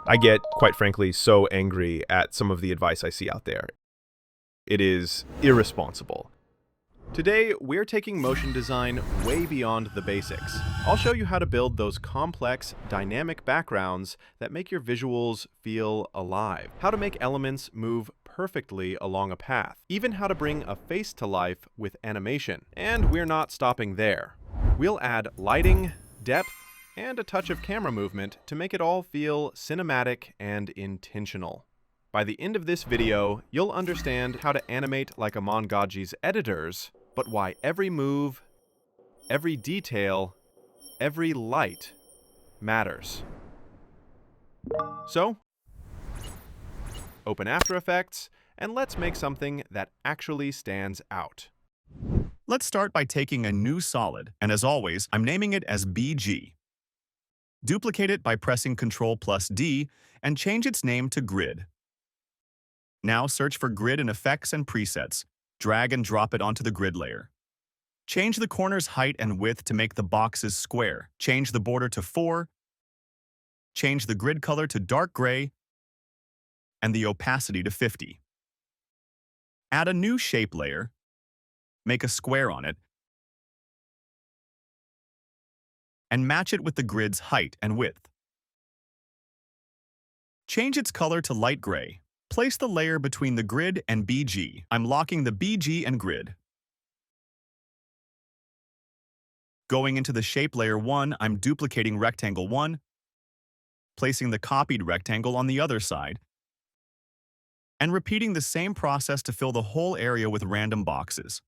I get, quite frankly, so angry at some of the advice I see out there. It is irresponsible. Today, we're taking motion design way beyond the basics. I'll show you how to build those complex, dynamic backgrounds that make your visuals feel alive, how to make elements move perfectly along a path, even how to bring a face to life with animation. And we're not stopping there. We'll add lighting, depth, and a touch of camera movement to make it all feel cinematic and intentional. By the end of this video, you'll understand how to animate like Iman Gadzhi's editors, but why every move, every detail, every light matters. So, open After Effects, and let's make something that actually stands out. Let's start by taking a new solid, and as always, I'm naming it as BG. Duplicate it by pressing Ctrl+D and change its name to Grid. Now search for Grid in Effects and Presets. Drag and drop it onto the grid layer. Change the corner's height and width to make the boxes square. Change the border to 4. Change the grid color to dark gray and the opacity to 50. Add a new shape layer. Make a square on it and match it with the grid's height and width. Change its color to light gray. Place the layer between the grid and BG. I'm locking the BG and grid. Going into the shape layer 1, I'm duplicating rectangle 1, placing the copied rectangle on the other side, and repeating the same process to fill the whole area with random boxes.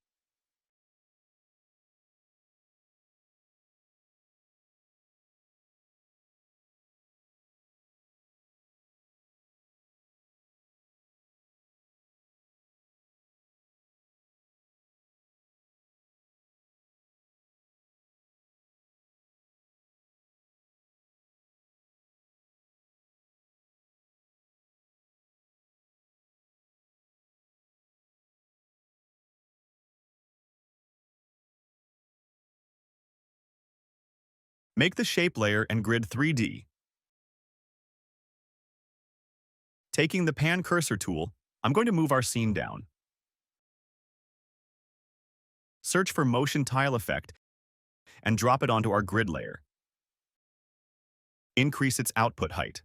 Make the shape layer and grid 3D. Taking the pan cursor tool, I'm going to move our scene down. Search for Motion Tile Effect and drop it onto our grid layer. Increase its output height.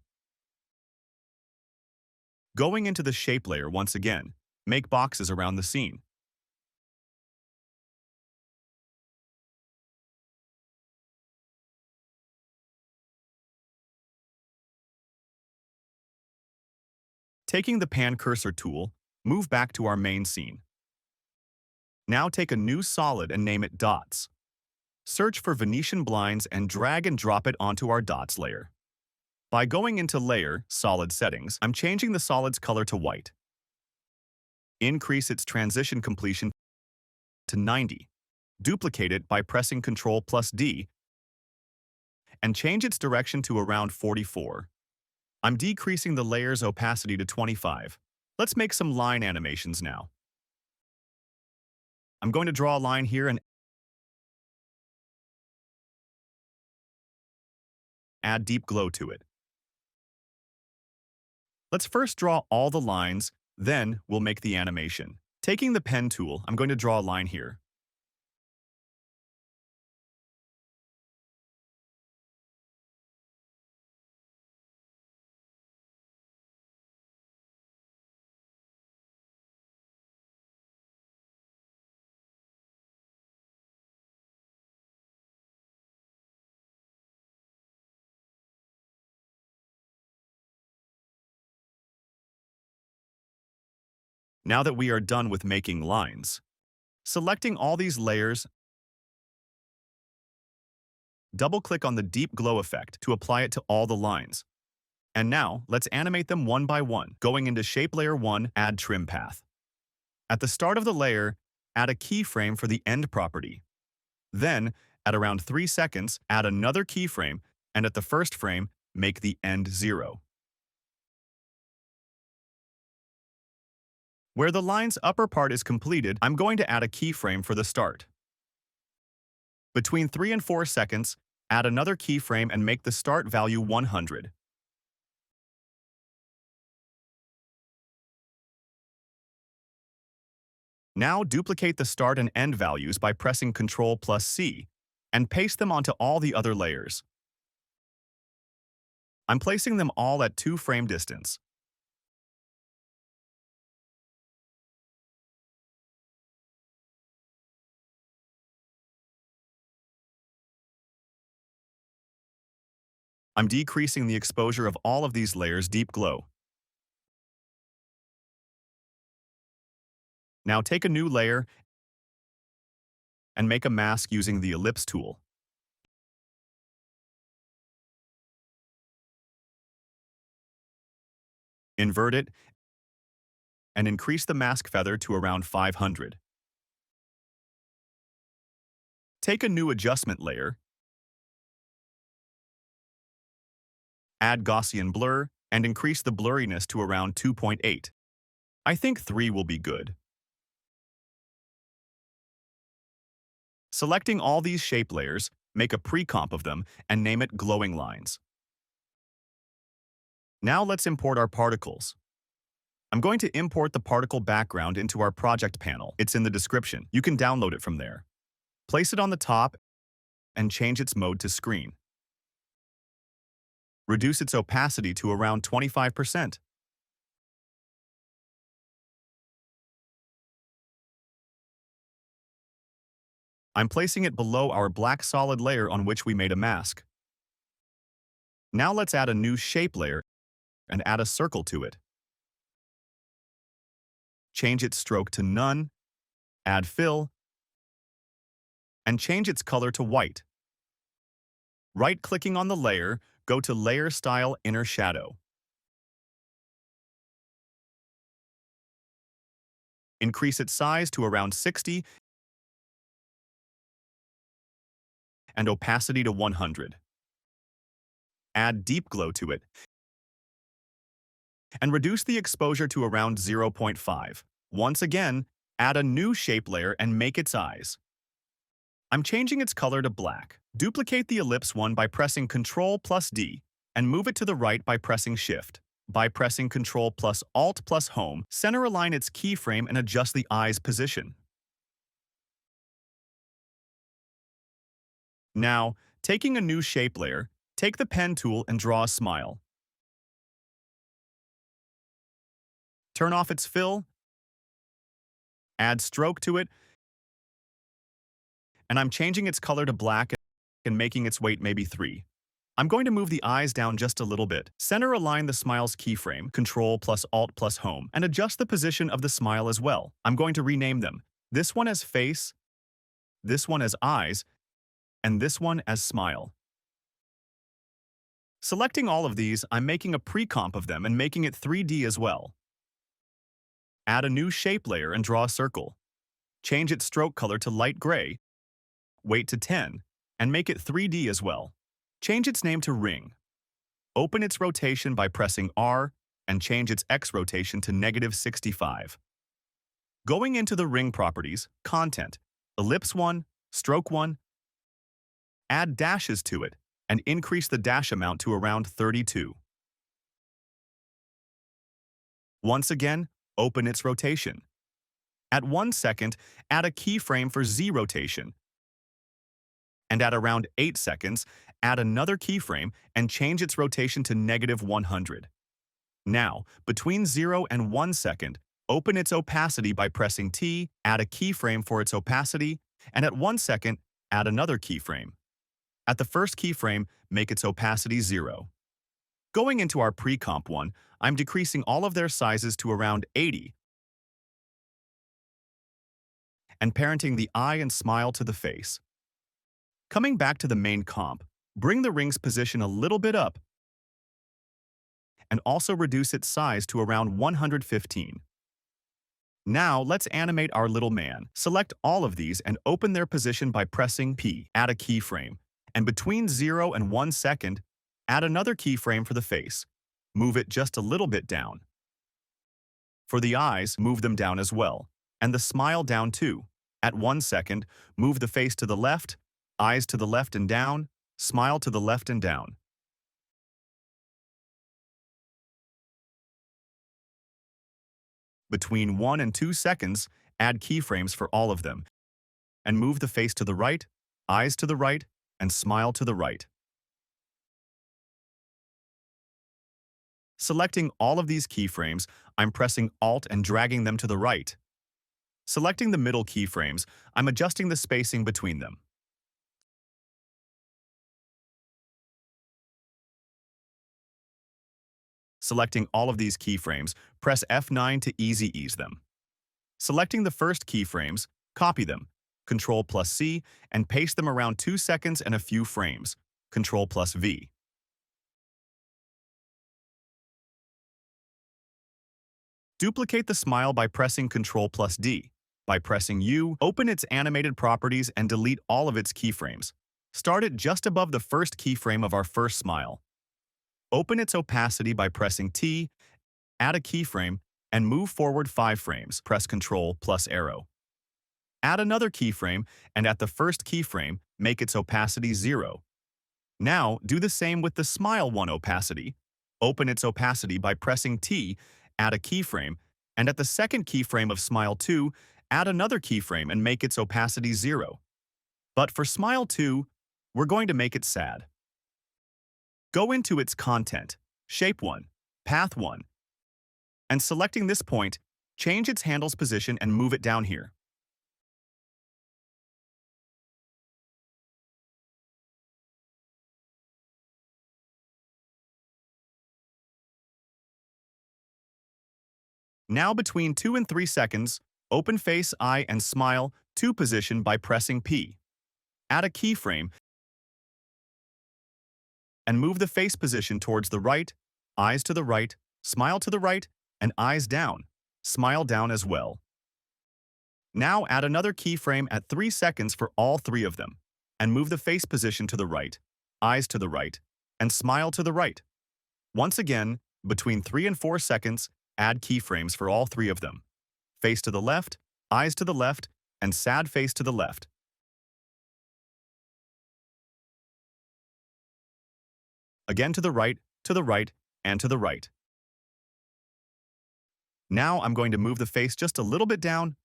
Going into the shape layer once again, make boxes around the scene. Taking the pan cursor tool, move back to our main scene. Now take a new solid and name it Dots. Search for Venetian blinds and drag and drop it onto our Dots layer. By going into Layer, Solid Settings, I'm changing the solid's color to white. Increase its transition completion to 90. Duplicate it by pressing Ctrl+D and change its direction to around 44. I'm decreasing the layer's opacity to 25. Let's make some line animations now. I'm going to draw a line here and add deep glow to it. Let's first draw all the lines, then we'll make the animation. Taking the pen tool, I'm going to draw a line here. Now that we are done with making lines, selecting all these layers, double-click on the deep glow effect to apply it to all the lines. And now, let's animate them one by one. Going into Shape Layer 1, add Trim Path. At the start of the layer, add a keyframe for the end property. Then, at around 3 seconds, add another keyframe, and at the first frame, make the end 0. Where the line's upper part is completed, I'm going to add a keyframe for the start. Between 3 and 4 seconds, add another keyframe and make the start value 100. Now duplicate the start and end values by pressing Ctrl+C and paste them onto all the other layers. I'm placing them all at 2 frame distance. I'm decreasing the exposure of all of these layers deep glow. Now take a new layer and make a mask using the ellipse tool. Invert it and increase the mask feather to around 500. Take a new adjustment layer, add Gaussian blur, and increase the blurriness to around 2.8. I think 3 will be good. Selecting all these shape layers, make a pre-comp of them and name it glowing lines. Now let's import our particles. I'm going to import the particle background into our project panel. It's in the description. You can download it from there. Place it on the top and change its mode to screen. Reduce its opacity to around 25%. I'm placing it below our black solid layer on which we made a mask. Now let's add a new shape layer and add a circle to it. Change its stroke to none, add fill, and change its color to white. Right-clicking on the layer, go to Layer Style Inner Shadow. Increase its size to around 60 and opacity to 100. Add deep glow to it and reduce the exposure to around 0.5. Once again, add a new shape layer and make its eyes. I'm changing its color to black. Duplicate the ellipse one by pressing Ctrl+D and move it to the right by pressing Shift. By pressing Ctrl+Alt+Home, center align its keyframe and adjust the eye's position. Now, taking a new shape layer, take the pen tool and draw a smile. Turn off its fill, add stroke to it, and I'm changing its color to black and making its weight maybe 3. I'm going to move the eyes down just a little bit. Center align the smile's keyframe, Ctrl+Alt+Home, and adjust the position of the smile as well. I'm going to rename them. This one as face, this one as eyes, and this one as smile. Selecting all of these, I'm making a pre-comp of them and making it 3D as well. Add a new shape layer and draw a circle. Change its stroke color to light gray, weight to 10, and make it 3D as well. Change its name to Ring. Open its rotation by pressing R and change its X rotation to -65. Going into the ring properties, content, ellipse 1, stroke 1, add dashes to it and increase the dash amount to around 32. Once again, open its rotation. At 1 second, add a keyframe for Z rotation. And at around 8 seconds, add another keyframe and change its rotation to -100. Now, between 0 and 1 second, open its opacity by pressing T, add a keyframe for its opacity, and at 1 second, add another keyframe. At the first keyframe, make its opacity 0. Going into our pre-comp one, I'm decreasing all of their sizes to around 80 and parenting the eye and smile to the face. Coming back to the main comp, bring the ring's position a little bit up and also reduce its size to around 115. Now let's animate our little man. Select all of these and open their position by pressing P. Add a keyframe, and between 0 and 1 second, add another keyframe for the face. Move it just a little bit down. For the eyes, move them down as well, and the smile down too. At 1 second, move the face to the left, eyes to the left and down, smile to the left and down. Between 1 and 2 seconds, add keyframes for all of them, and move the face to the right, eyes to the right, and smile to the right. Selecting all of these keyframes, I'm pressing Alt and dragging them to the right. Selecting the middle keyframes, I'm adjusting the spacing between them. Selecting all of these keyframes, press F9 to ease them. Selecting the first keyframes, copy them, Ctrl+C, and paste them around 2 seconds and a few frames, Ctrl+V. Duplicate the smile by pressing Ctrl+D. By pressing U, open its animated properties and delete all of its keyframes. Start it just above the first keyframe of our first smile. Open its opacity by pressing T, add a keyframe, and move forward 5 frames. Press Ctrl+arrow. Add another keyframe, and at the first keyframe, make its opacity 0. Now, do the same with the Smile 1 opacity. Open its opacity by pressing T, add a keyframe, and at the second keyframe of Smile 2, add another keyframe and make its opacity 0. But for Smile 2, we're going to make it sad. Go into its content, Shape 1, Path 1, and selecting this point, change its handle's position and move it down here. Now between 2 and 3 seconds, open face, eye, and smile 2 position by pressing P. Add a keyframe and move the face position towards the right, eyes to the right, smile to the right, and eyes down. Smile down as well. Now add another keyframe at 3 seconds for all 3 of them, and move the face position to the right, eyes to the right, and smile to the right. Once again, between 3 and 4 seconds, add keyframes for all 3 of them. Face to the left, eyes to the left, and sad face to the left. Again to the right, and to the right. Now I'm going to move the face just a little bit down,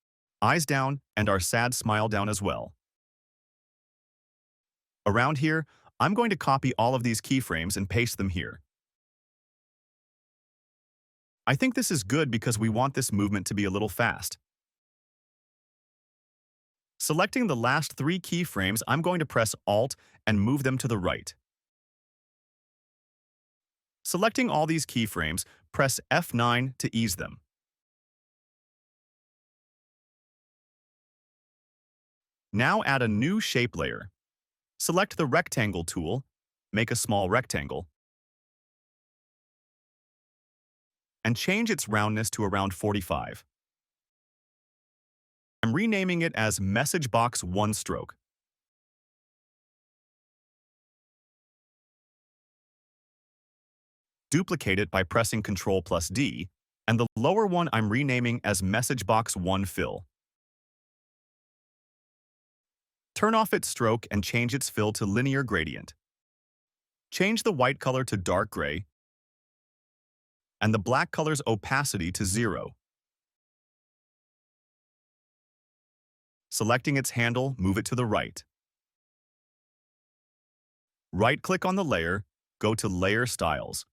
eyes down, and our sad smile down as well. Around here, I'm going to copy all of these keyframes and paste them here. I think this is good because we want this movement to be a little fast. Selecting the last 3 keyframes, I'm going to press Alt and move them to the right. Selecting all these keyframes, press F9 to ease them. Now add a new shape layer. Select the Rectangle tool, make a small rectangle, and change its roundness to around 45. I'm renaming it as Message Box 1 Stroke. Duplicate it by pressing Ctrl+D, and the lower one I'm renaming as Message Box 1 Fill. Turn off its stroke and change its fill to linear gradient. Change the white color to dark gray and the black color's opacity to 0. Selecting its handle, move it to the right. Right-click on the layer, go to Layer Styles,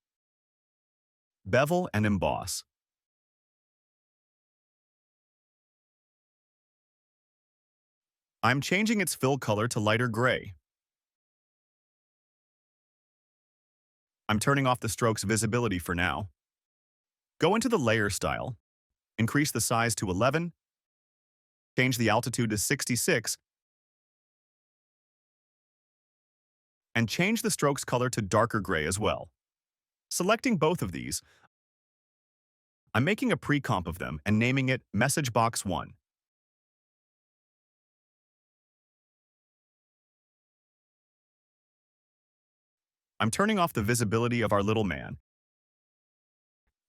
Bevel and Emboss. I'm changing its fill color to lighter gray. I'm turning off the stroke's visibility for now. Go into the layer style, increase the size to 11, change the altitude to 66, and change the stroke's color to darker gray as well. Selecting both of these, I'm making a pre-comp of them and naming it Message Box 1. I'm turning off the visibility of our little man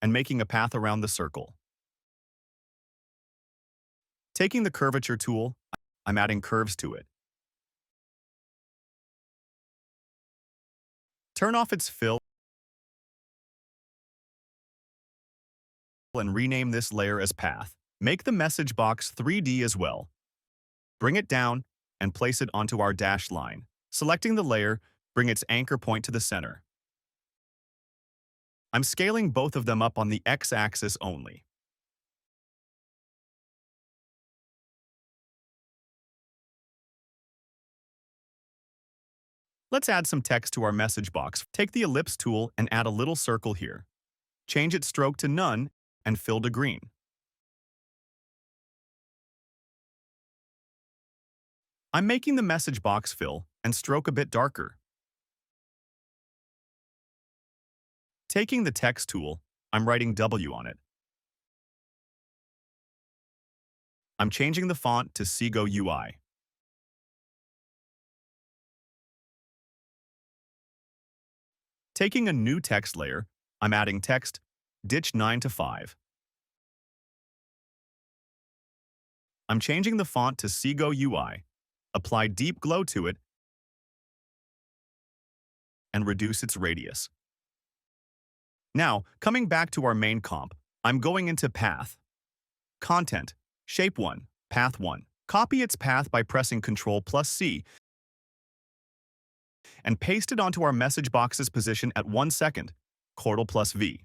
and making a path around the circle. Taking the curvature tool, I'm adding curves to it. Turn off its fill and rename this layer as Path. Make the message box 3D as well. Bring it down and place it onto our dashed line. Selecting the layer, bring its anchor point to the center. I'm scaling both of them up on the x-axis only. Let's add some text to our message box. Take the ellipse tool and add a little circle here. Change its stroke to none and fill to green. I'm making the message box fill and stroke a bit darker. Taking the text tool, I'm writing W on it. I'm changing the font to Seago UI. Taking a new text layer, I'm adding text, ditch 9 to 5. I'm changing the font to Seago UI, apply deep glow to it, and reduce its radius. Now, coming back to our main comp, I'm going into Path, Content, Shape 1, Path 1. Copy its path by pressing Ctrl+C and paste it onto our message box's position at 1 second, Ctrl+V.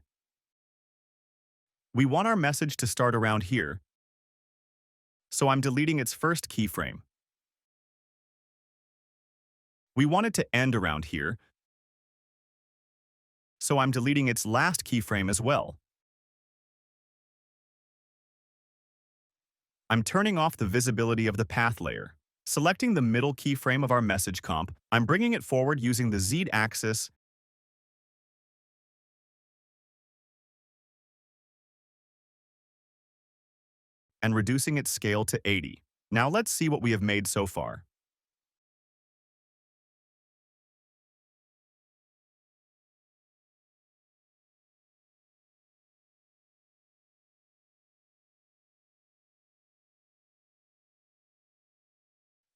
We want our message to start around here, so I'm deleting its first keyframe. We want it to end around here, so I'm deleting its last keyframe as well. I'm turning off the visibility of the path layer. Selecting the middle keyframe of our message comp, I'm bringing it forward using the Z-axis and reducing its scale to 80. Now let's see what we have made so far.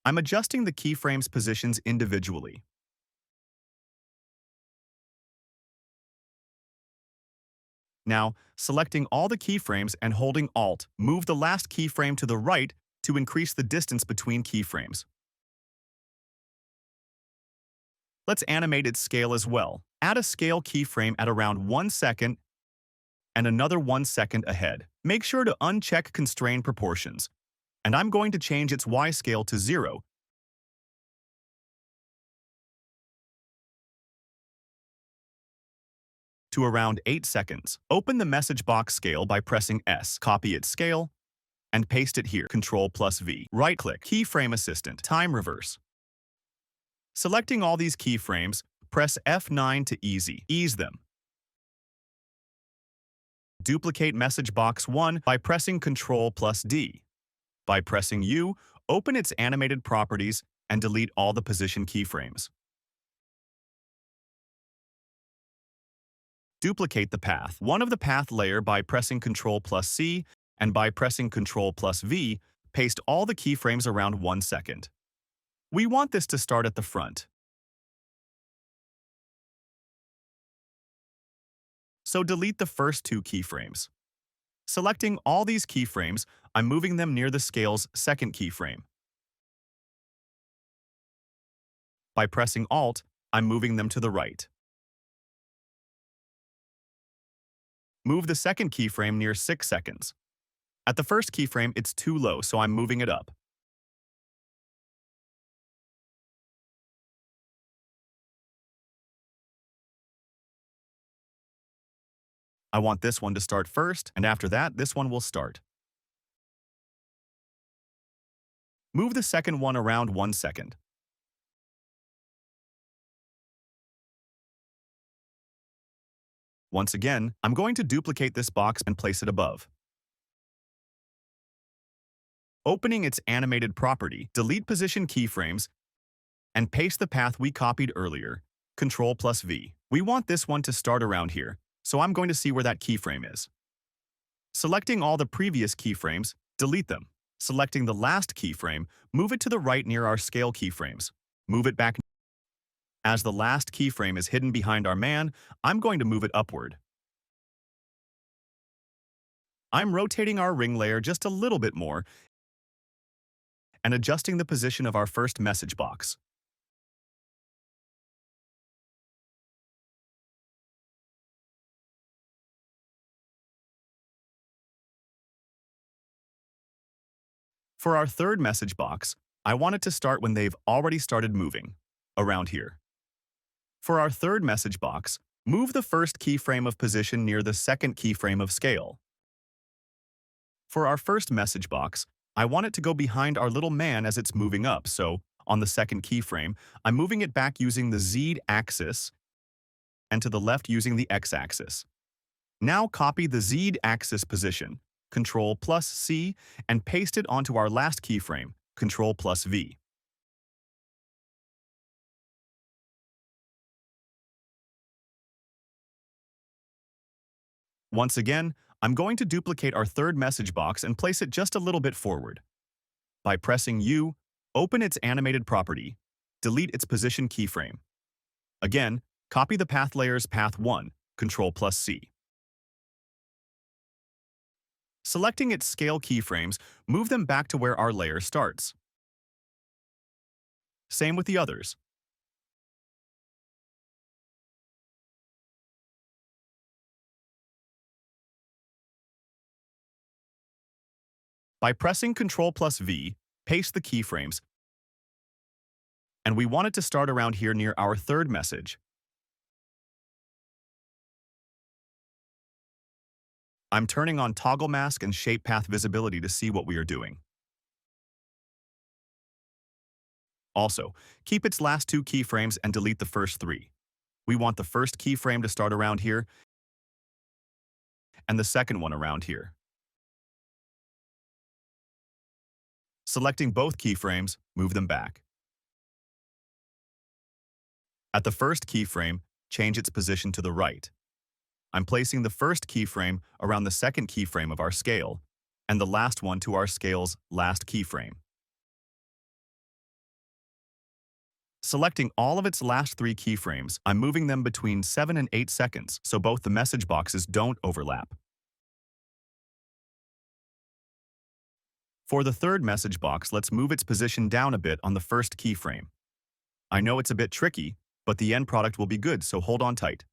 I'm adjusting the keyframes' positions individually. Now, selecting all the keyframes and holding Alt, move the last keyframe to the right to increase the distance between keyframes. Let's animate its scale as well. Add a scale keyframe at around 1 second and another 1 second ahead. Make sure to uncheck Constrain Proportions, and I'm going to change its Y scale to 0. To around 8 seconds. Open the message box scale by pressing S. Copy its scale and paste it here. Ctrl+V. Right-click. Keyframe Assistant. Time Reverse. Selecting all these keyframes, press F9 to ease them. Duplicate message box 1 by pressing Ctrl+D. By pressing U, open its animated properties and delete all the position keyframes. Duplicate the path. One of the path layer by pressing Ctrl+C and by pressing Ctrl+V, paste all the keyframes around 1 second. We want this to start at the front. So delete the first 2 keyframes. Selecting all these keyframes, I'm moving them near the scale's second keyframe. By pressing Alt, I'm moving them to the right. Move the second keyframe near 6 seconds. At the first keyframe, it's too low, so I'm moving it up. I want this one to start first, and after that, this one will start. Move the second one around 1 second. Once again, I'm going to duplicate this box and place it above. Opening its animated property, delete position keyframes, and paste the path we copied earlier, Ctrl+V. We want this one to start around here, so I'm going to see where that keyframe is. Selecting all the previous keyframes, delete them. Selecting the last keyframe, move it to the right near our scale keyframes. Move it back. As the last keyframe is hidden behind our man, I'm going to move it upward. I'm rotating our ring layer just a little bit more and adjusting the position of our first message box. For our third message box, I want it to start when they've already started moving, around here. For our third message box, move the first keyframe of position near the second keyframe of scale. For our first message box, I want it to go behind our little man as it's moving up, so on the second keyframe, I'm moving it back using the Z axis and to the left using the X axis. Now copy the Z axis position, Ctrl+C, and paste it onto our last keyframe, Ctrl+V. Once again, I'm going to duplicate our third message box and place it just a little bit forward. By pressing U, open its animated property, delete its position keyframe. Again, copy the path layer's path 1, Ctrl+C. Selecting its scale keyframes, move them back to where our layer starts. Same with the others. By pressing Ctrl+V, paste the keyframes, and we want it to start around here near our third message. I'm turning on toggle mask and shape path visibility to see what we are doing. Also, keep its last two keyframes and delete the first three. We want the first keyframe to start around here and the second one around here. Selecting both keyframes, move them back. At the first keyframe, change its position to the right. I'm placing the first keyframe around the second keyframe of our scale, and the last one to our scale's last keyframe. Selecting all of its last three keyframes, I'm moving them between 7 and 8 seconds so both the message boxes don't overlap. For the third message box, let's move its position down a bit on the first keyframe. I know it's a bit tricky, but the end product will be good, so hold on tight.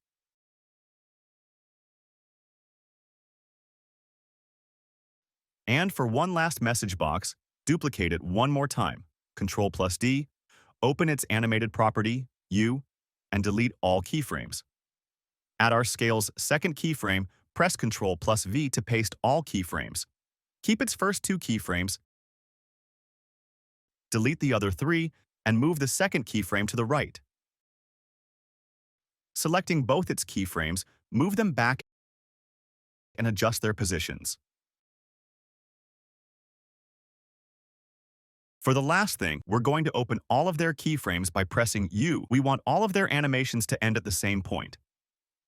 And for one last message box, duplicate it one more time. Ctrl+D, open its animated property, U, and delete all keyframes. At our scale's second keyframe, press Ctrl+V to paste all keyframes. Keep its first two keyframes, delete the other three, and move the second keyframe to the right. Selecting both its keyframes, move them back and adjust their positions. For the last thing, we're going to open all of their keyframes by pressing U. We want all of their animations to end at the same point.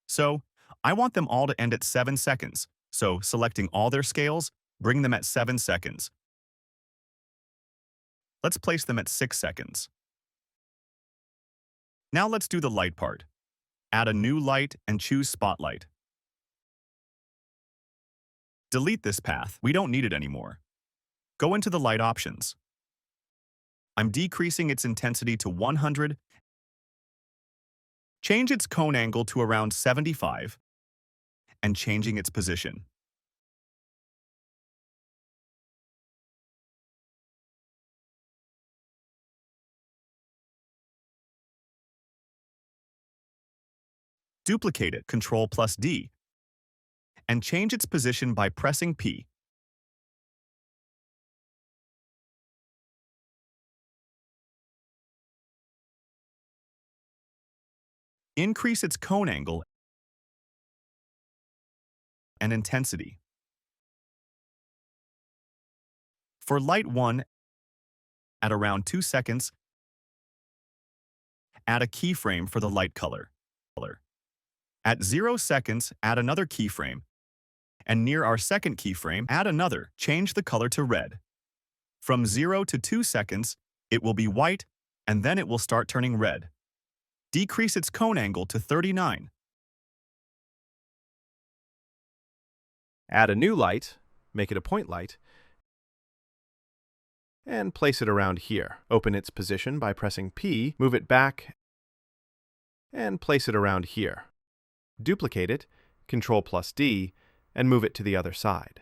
So, I want them all to end at 7 seconds, so selecting all their scales, bring them at 7 seconds. Let's place them at 6 seconds. Now let's do the light part. Add a new light and choose Spotlight. Delete this path, we don't need it anymore. Go into the light options. I'm decreasing its intensity to 100. Change its cone angle to around 75 and changing its position. Duplicate it, Ctrl+D, and change its position by pressing P. Increase its cone angle and intensity. For light 1, at around 2 seconds, add a keyframe for the light color. At 0 seconds, add another keyframe, and near our second keyframe, add another. Change the color to red. From 0 to 2 seconds, it will be white, and then it will start turning red. Decrease its cone angle to 39. Add a new light make it a point light, and place it around here. Open its position by pressing P, move it back, and place it around here. Duplicate it, Ctrl+D, and move it to the other side.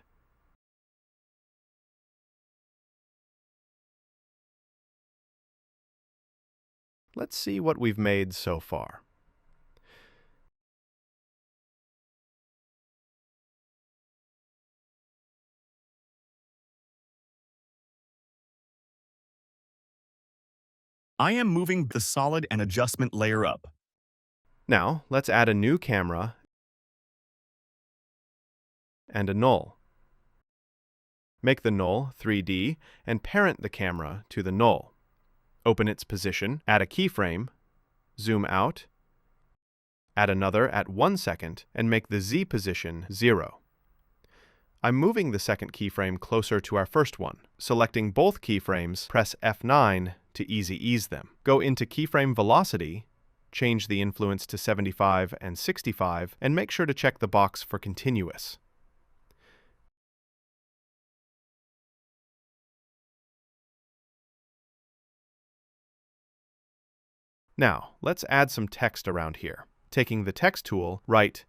Let's see what we've made so far. I am moving the solid and adjustment layer up. Now, let's add a new camera and a null. Make the null 3D and parent the camera to the null. Open its position, add a keyframe, zoom out, add another at 1 second, and make the Z position 0. I'm moving the second keyframe closer to our first one. Selecting both keyframes, press F9 to easy ease them. Go into keyframe velocity, change the influence to 75 and 65, and make sure to check the box for continuous. Now, let's add some text around here. Taking the text tool, write,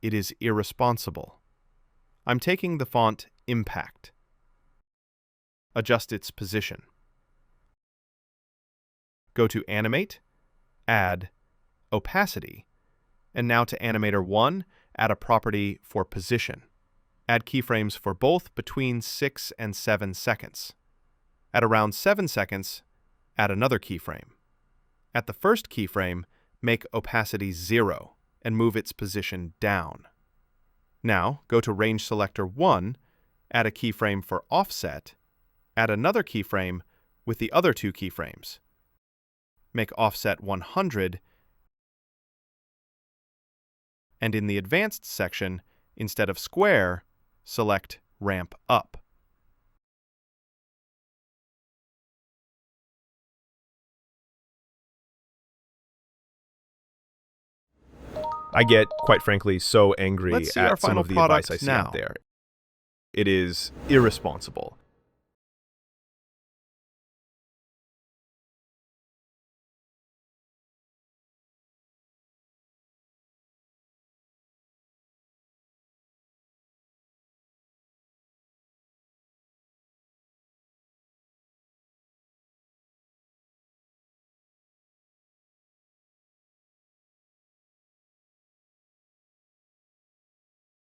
"It is irresponsible." I'm taking the font Impact. Adjust its position. Go to Animate, Add, Opacity, and now to Animator 1, add a property for Position. Add keyframes for both between 6 and 7 seconds. At around 7 seconds, add another keyframe. At the first keyframe, make opacity 0 and move its position down. Now, go to Range Selector 1, add a keyframe for Offset, add another keyframe with the other two keyframes. Make Offset 100, and in the Advanced section, instead of Square, select Ramp Up. I get, quite frankly, so angry Let's see our at some final of the advice product I see now. out there. It is irresponsible.